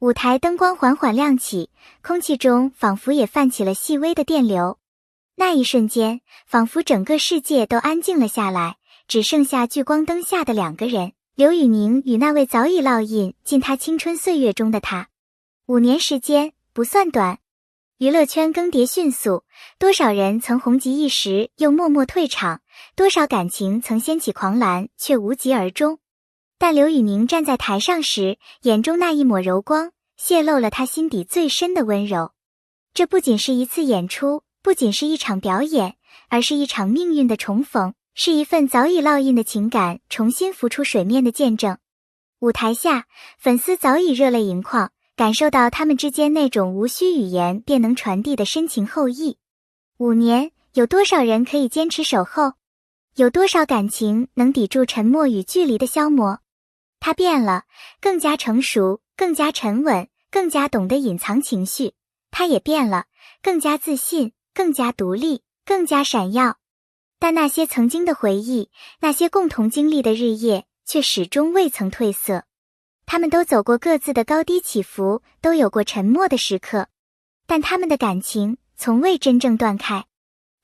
舞台灯光缓缓亮起，空气中仿佛也泛起了细微的电流。那一瞬间，仿佛整个世界都安静了下来，只剩下聚光灯下的两个人，刘宇宁与那位早已烙印进他青春岁月中的他。5年时间不算短，娱乐圈更迭迅速，多少人曾红极一时又默默退场，多少感情曾掀起狂澜却无疾而终。但刘宇宁站在台上时，眼中那一抹柔光泄露了他心底最深的温柔。这不仅是一次演出，不仅是一场表演，而是一场命运的重逢，是一份早已烙印的情感重新浮出水面的见证。舞台下，粉丝早已热泪盈眶，感受到他们之间那种无需语言便能传递的深情厚谊。5年，有多少人可以坚持守候？有多少感情能抵住沉默与距离的消磨？他变了，更加成熟，更加沉稳，更加懂得隐藏情绪。他也变了，更加自信，更加独立，更加闪耀。但那些曾经的回忆，那些共同经历的日夜，却始终未曾褪色。他们都走过各自的高低起伏，都有过沉默的时刻，但他们的感情从未真正断开。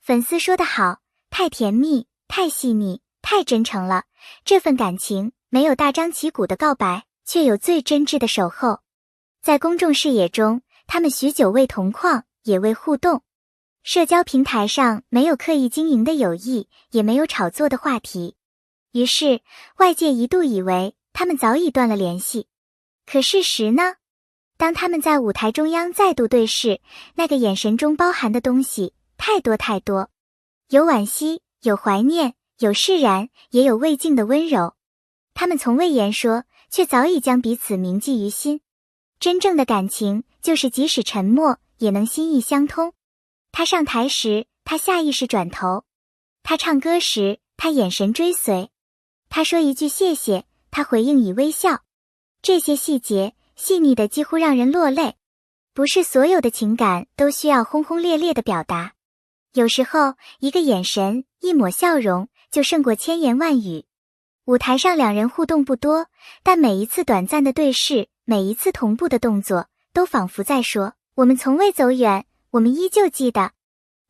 粉丝说得好，太甜蜜，太细腻，太真诚了。这份感情没有大张旗鼓的告白，却有最真挚的守候。在公众视野中，他们许久未同框，也未互动。社交平台上没有刻意经营的友谊，也没有炒作的话题。于是，外界一度以为他们早已断了联系。可事实呢？当他们在舞台中央再度对视，那个眼神中包含的东西太多太多，有惋惜，有怀念，有释然，也有未尽的温柔。他们从未言说，却早已将彼此铭记于心。真正的感情，就是即使沉默，也能心意相通。他上台时，他下意识转头；他唱歌时，他眼神追随；他说一句谢谢，他回应以微笑。这些细节细腻的几乎让人落泪。不是所有的情感都需要轰轰烈烈的表达，有时候一个眼神，一抹笑容，就胜过千言万语。舞台上两人互动不多，但每一次短暂的对视，每一次同步的动作，都仿佛在说，我们从未走远，我们依旧记得。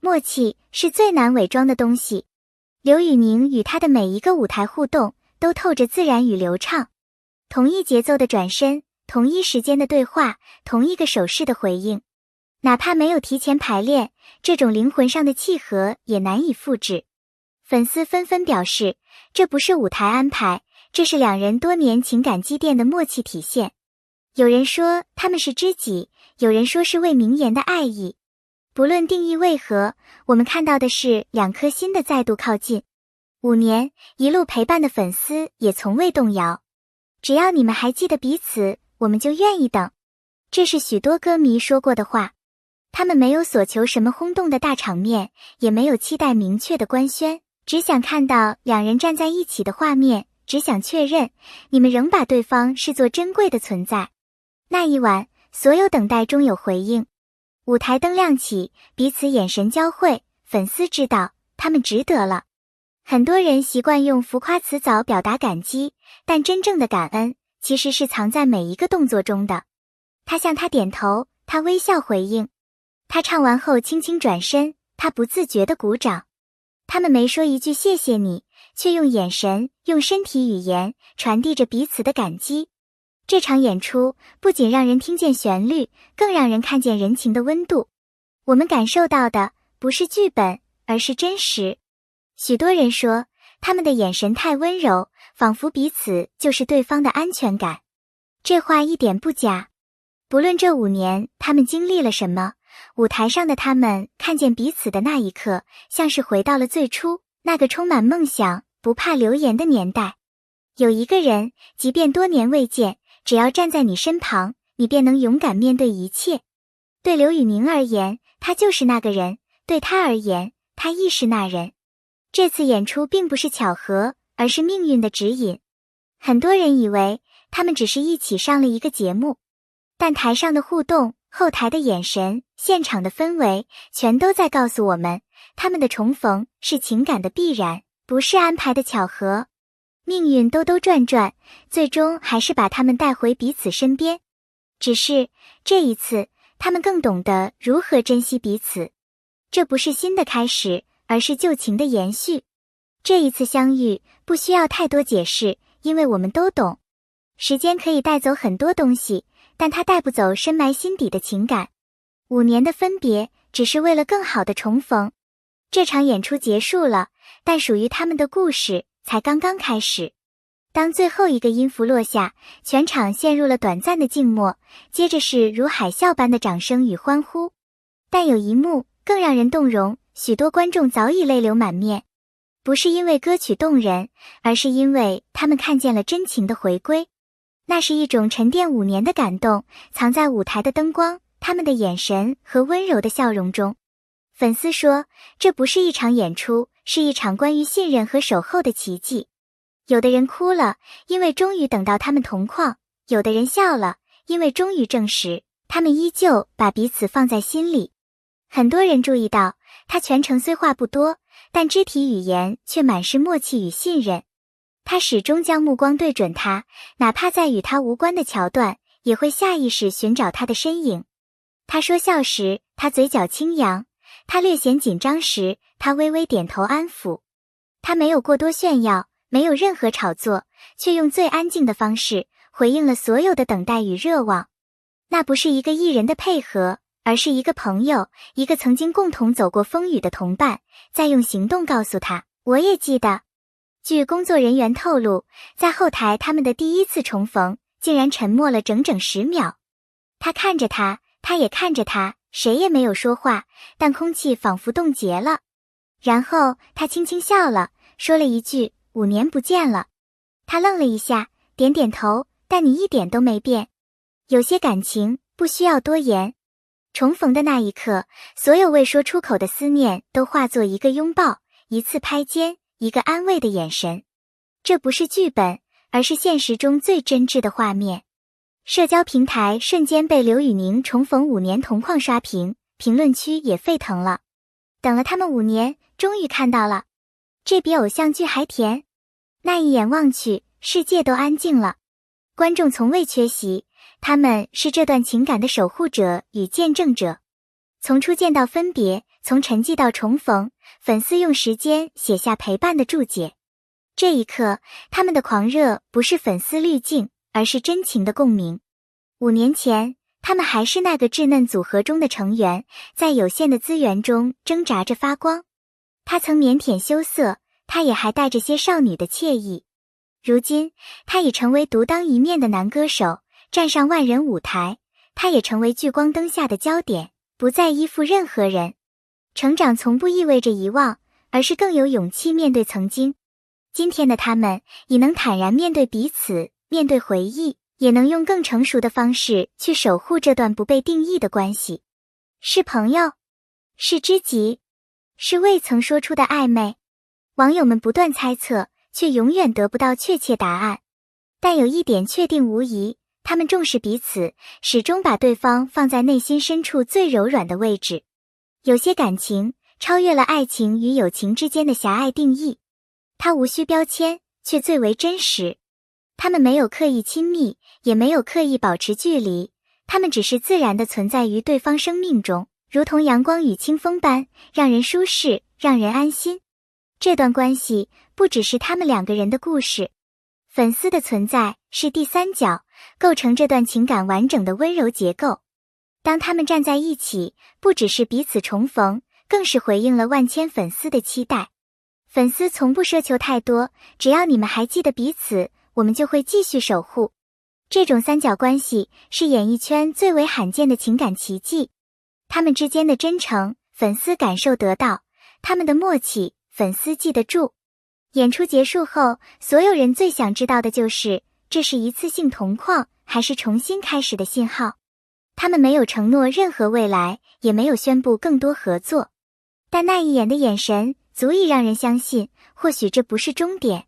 默契是最难伪装的东西。刘宇宁与他的每一个舞台互动，都透着自然与流畅。同一节奏的转身，同一时间的对话，同一个手势的回应。哪怕没有提前排练，这种灵魂上的契合也难以复制。粉丝纷纷表示，这不是舞台安排，这是两人多年情感积淀的默契体现。有人说他们是知己，有人说是未明言的爱意。不论定义为何，我们看到的是两颗心的再度靠近。5年，一路陪伴的粉丝也从未动摇。只要你们还记得彼此，我们就愿意等。这是许多歌迷说过的话。他们没有所求什么轰动的大场面，也没有期待明确的官宣，只想看到两人站在一起的画面，只想确认你们仍把对方视作珍贵的存在。那一晚，所有等待终有回应。舞台灯亮起，彼此眼神交汇，粉丝知道他们值得了。很多人习惯用浮夸辞藻表达感激，但真正的感恩其实是藏在每一个动作中的。他向他点头，他微笑回应。他唱完后轻轻转身，他不自觉地鼓掌。他们没说一句谢谢你，却用眼神，用身体语言传递着彼此的感激。这场演出不仅让人听见旋律，更让人看见人情的温度。我们感受到的不是剧本，而是真实。许多人说，他们的眼神太温柔，仿佛彼此就是对方的安全感。这话一点不假。不论这5年他们经历了什么，舞台上的他们看见彼此的那一刻，像是回到了最初那个充满梦想、不怕流言的年代。有一个人，即便多年未见，只要站在你身旁，你便能勇敢面对一切。对刘宇宁而言，他就是那个人；对他而言，他亦是那人。这次演出并不是巧合，而是命运的指引。很多人以为他们只是一起上了一个节目，但台上的互动，后台的眼神，现场的氛围，全都在告诉我们，他们的重逢是情感的必然，不是安排的巧合。命运兜兜转转，最终还是把他们带回彼此身边。只是这一次，他们更懂得如何珍惜彼此。这不是新的开始，而是旧情的延续。这一次相遇不需要太多解释，因为我们都懂。时间可以带走很多东西，但它带不走深埋心底的情感。5年的分别，只是为了更好的重逢。这场演出结束了，但属于他们的故事才刚刚开始。当最后一个音符落下，全场陷入了短暂的静默，接着是如海啸般的掌声与欢呼。但有一幕更让人动容，许多观众早已泪流满面。不是因为歌曲动人，而是因为他们看见了真情的回归。那是一种沉淀5年的感动，藏在舞台的灯光、他们的眼神和温柔的笑容中。粉丝说，这不是一场演出，是一场关于信任和守候的奇迹。有的人哭了，因为终于等到他们同框；有的人笑了，因为终于证实，他们依旧把彼此放在心里。很多人注意到，他全程虽话不多，但肢体语言却满是默契与信任。他始终将目光对准他，哪怕在与他无关的桥段，也会下意识寻找他的身影。他说笑时，他嘴角轻扬；他略显紧张时，他微微点头安抚。他没有过多炫耀，没有任何炒作，却用最安静的方式回应了所有的等待与热望。那不是一个艺人的配合，而是一个朋友，一个曾经共同走过风雨的同伴，在用行动告诉他，我也记得。据工作人员透露，在后台他们的第一次重逢，竟然沉默了整整10秒。他看着他，他也看着他，谁也没有说话，但空气仿佛冻结了。然后他轻轻笑了，说了一句，5年不见了。他愣了一下，点点头，但你一点都没变。有些感情不需要多言。重逢的那一刻，所有未说出口的思念都化作一个拥抱，一次拍肩，一个安慰的眼神。这不是剧本，而是现实中最真挚的画面。社交平台瞬间被刘宇宁重逢5年同框刷屏，评论区也沸腾了。等了他们5年，终于看到了，这比偶像剧还甜。那一眼望去，世界都安静了。观众从未缺席，他们是这段情感的守护者与见证者。从初见到分别，从沉寂到重逢，粉丝用时间写下陪伴的注解。这一刻，他们的狂热不是粉丝滤镜，而是真情的共鸣。5年前，他们还是那个稚嫩组合中的成员，在有限的资源中挣扎着发光。他曾腼腆羞涩，他也还带着些少女的惬意。如今，他已成为独当一面的男歌手，站上万人舞台，他也成为聚光灯下的焦点，不再依附任何人。成长从不意味着遗忘，而是更有勇气面对曾经。今天的他们已能坦然面对彼此，面对回忆，也能用更成熟的方式去守护这段不被定义的关系。是朋友，是知己，是未曾说出的暧昧。网友们不断猜测，却永远得不到确切答案。但有一点确定无疑，他们重视彼此，始终把对方放在内心深处最柔软的位置。有些感情超越了爱情与友情之间的狭隘定义，它无需标签，却最为真实。他们没有刻意亲密，也没有刻意保持距离，他们只是自然地存在于对方生命中，如同阳光与清风般，让人舒适，让人安心。这段关系不只是他们2个人的故事，粉丝的存在是第三角，构成这段情感完整的温柔结构。当他们站在一起，不只是彼此重逢，更是回应了万千粉丝的期待。粉丝从不奢求太多，只要你们还记得彼此，我们就会继续守护。这种三角关系是演艺圈最为罕见的情感奇迹。他们之间的真诚，粉丝感受得到；他们的默契，粉丝记得住。演出结束后，所有人最想知道的就是，这是一次性同框，还是重新开始的信号？他们没有承诺任何未来，也没有宣布更多合作。但那一眼的眼神，足以让人相信，或许这不是终点，